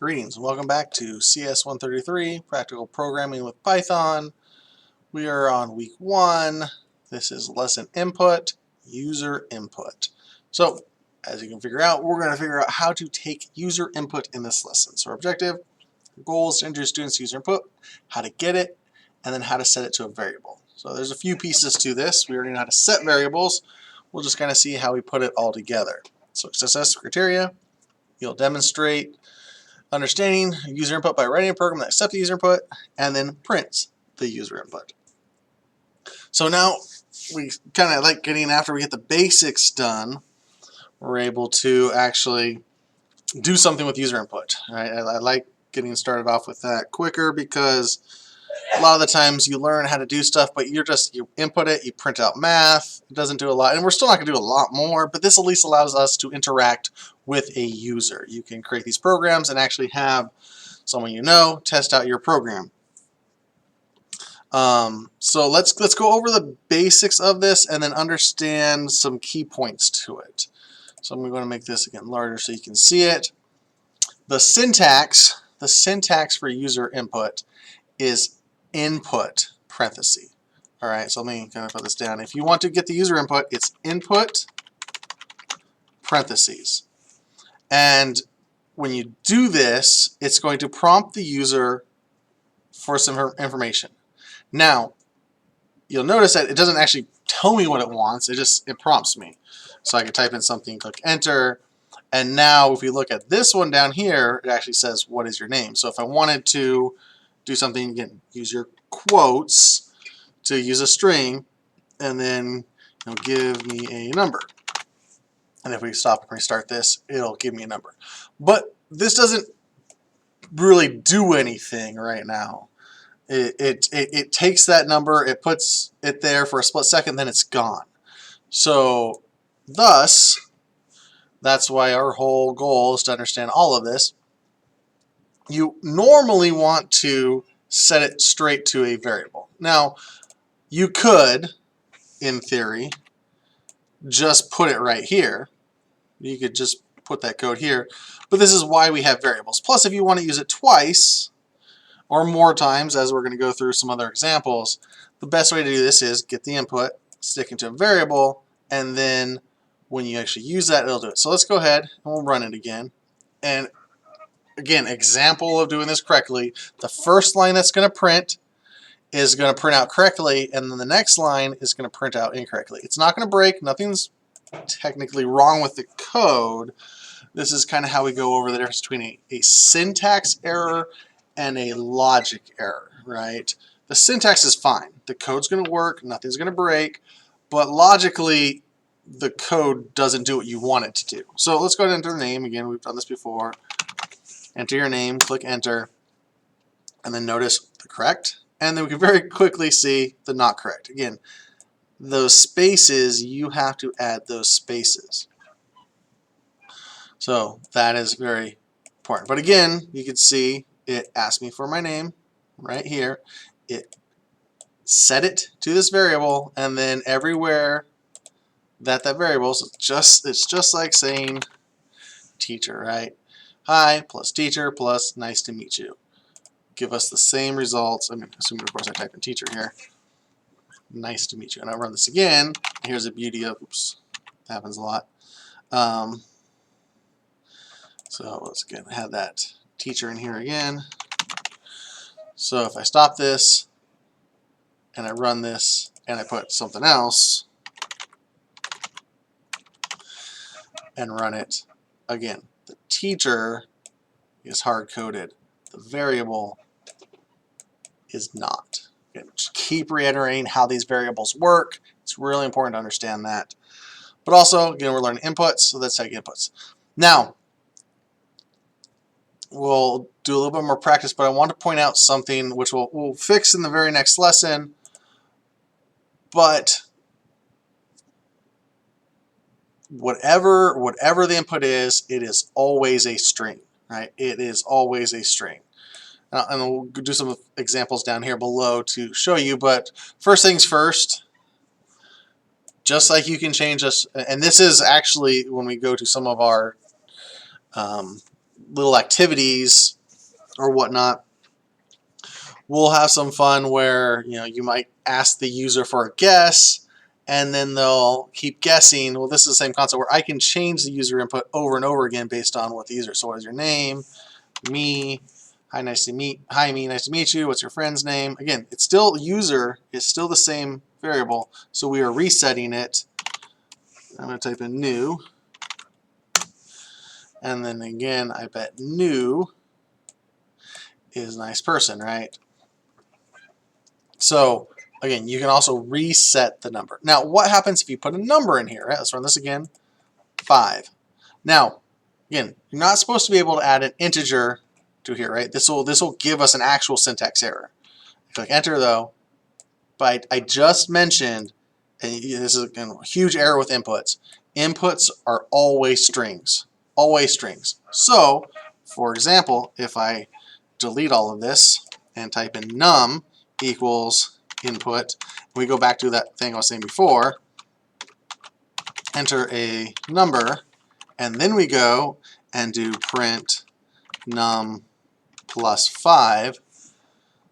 Greetings and welcome back to CS133, Practical Programming with Python. We are on week 1. This is lesson input, user input. So, as you can figure out, we're going to figure out how to take user input in this lesson. So our objective, our goal is to introduce students to user input, how to get it, and then how to set it to a variable. So there's a few pieces to this. We already know how to set variables. We'll just kind of see how we put it all together. So success criteria, you'll demonstrate understanding user input by writing a program that accepts the user input and then prints the user input. So now we kind of like getting after we get the basics done, we're able to actually do something with user input. Right? I like getting started off with that quicker because a lot of the times you learn how to do stuff, but you input it, you print out math. It doesn't do a lot, and we're still not going to do a lot more, but this at least allows us to interact with a user. You can create these programs and actually have someone you know test out your program. So let's go over the basics of this and then understand some key points to it. So I'm going to make this again larger so you can see it. The syntax for user input is input parenthesis. All right, so let me kind of put this down. If you want to get the user input, it's input parentheses. And when you do this, it's going to prompt the user for some information. Now, you'll notice that it doesn't actually tell me what it wants, it prompts me. So I can type in something, click enter, and now if you look at this one down here, it actually says, what is your name? So if I wanted to do something, again, use your quotes to use a string, and then give me a number. And if we stop and restart this, it'll give me a number. But this doesn't really do anything right now. It takes that number, it puts it there for a split second, then it's gone. So thus, that's why our whole goal is to understand all of this. You normally want to set it straight to a variable. Now, you could, in theory, just put it right here. You could just put that code here, but this is why we have variables. Plus, if you want to use it twice or more times, as we're going to go through some other examples, the best way to do this is get the input, stick into a variable, and then when you actually use that, it'll do it. So let's go ahead and we'll run it again. And again, example of doing this correctly, the first line that's going to print is going to print out correctly, and then the next line is going to print out incorrectly. It's not going to break. Nothing's technically wrong with the code. This is kind of how we go over the difference between a syntax error and a logic error, right? The syntax is fine. The code's going to work. Nothing's going to break. But logically, the code doesn't do what you want it to do. So let's go ahead and enter the name. Again, we've done this before. Enter your name, click enter, and then notice the correct. And then we can very quickly see the not correct. Again, those spaces, you have to add those spaces. So that is very important. But again, you can see it asked me for my name right here. It set it to this variable, and then everywhere that variable, so it's just like saying teacher, right? Hi plus teacher plus nice to meet you. Give us the same results. I mean, assuming of course I type in teacher here. Nice to meet you. And I run this again. Here's the beauty of, oops, happens a lot. So let's again have that teacher in here again. So if I stop this and I run this and I put something else and run it again, the teacher is hard-coded. The variable is not. Again, just keep reiterating how these variables work. It's really important to understand that. But also, again, we're learning inputs, so let's take inputs. Now, we'll do a little bit more practice, but I want to point out something which we'll fix in the very next lesson. But whatever the input is, it is always a string, right? It is always a string. And we'll do some examples down here below to show you, but first things first, just like you can change this, and this is actually when we go to some of our little activities or whatnot. We'll have some fun where you might ask the user for a guess, and then they'll keep guessing. Well, this is the same concept where I can change the user input over and over again based on what the user. So what is your name? Me. Hi, nice to meet. Hi, me. Nice to meet you. What's your friend's name? Again, it's still user. It's still the same variable. So we are resetting it. I'm going to type in new. And then again, I bet new is nice person, right? So again, you can also reset the number. Now, what happens if you put a number in here? Right? Let's run this again. 5. Now, again, you're not supposed to be able to add an integer to here, right? This will give us an actual syntax error. Click enter though. But I just mentioned, and this is a huge error with inputs. Inputs are always strings. Always strings. So, for example, if I delete all of this and type in num equals input, we go back to that thing I was saying before, enter a number, and then we go and do print num plus 5.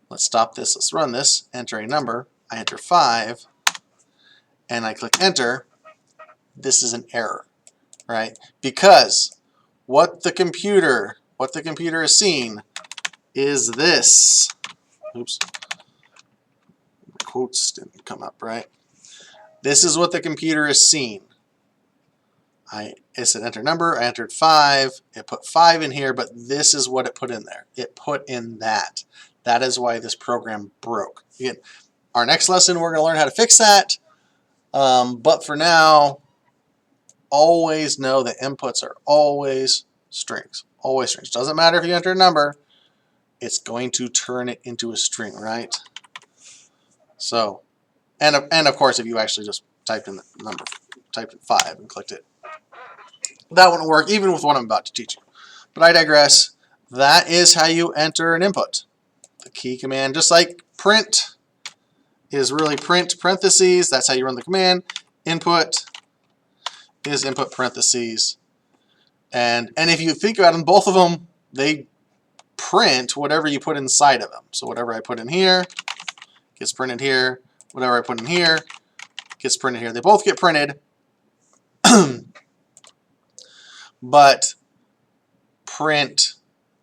Let's stop this, let's run this, enter a number, I enter 5, and I click enter. This is an error, right? Because what the computer is seeing is this. Oops, quotes didn't come up, right? This is what the computer is seeing. It said enter number, I entered 5, it put 5 in here, but this is what it put in there. It put in that. That is why this program broke. Again, our next lesson we're going to learn how to fix that, but for now, always know that inputs are always strings. Always strings. Doesn't matter if you enter a number, it's going to turn it into a string, right? So, and of course, if you actually just typed in the number, typed in 5 and clicked it, that wouldn't work even with what I'm about to teach you. But I digress. That is how you enter an input. The key command, just like print is really print parentheses, that's how you run the command. Input is input parentheses. And if you think about them, both of them, they print whatever you put inside of them. So whatever I put in here gets printed here. Whatever I put in here gets printed here. They both get printed. But print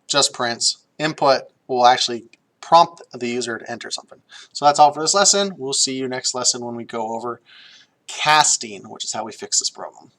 just prints. Input will actually prompt the user to enter something. So that's all for this lesson. We'll see you next lesson when we go over casting, which is how we fix this problem.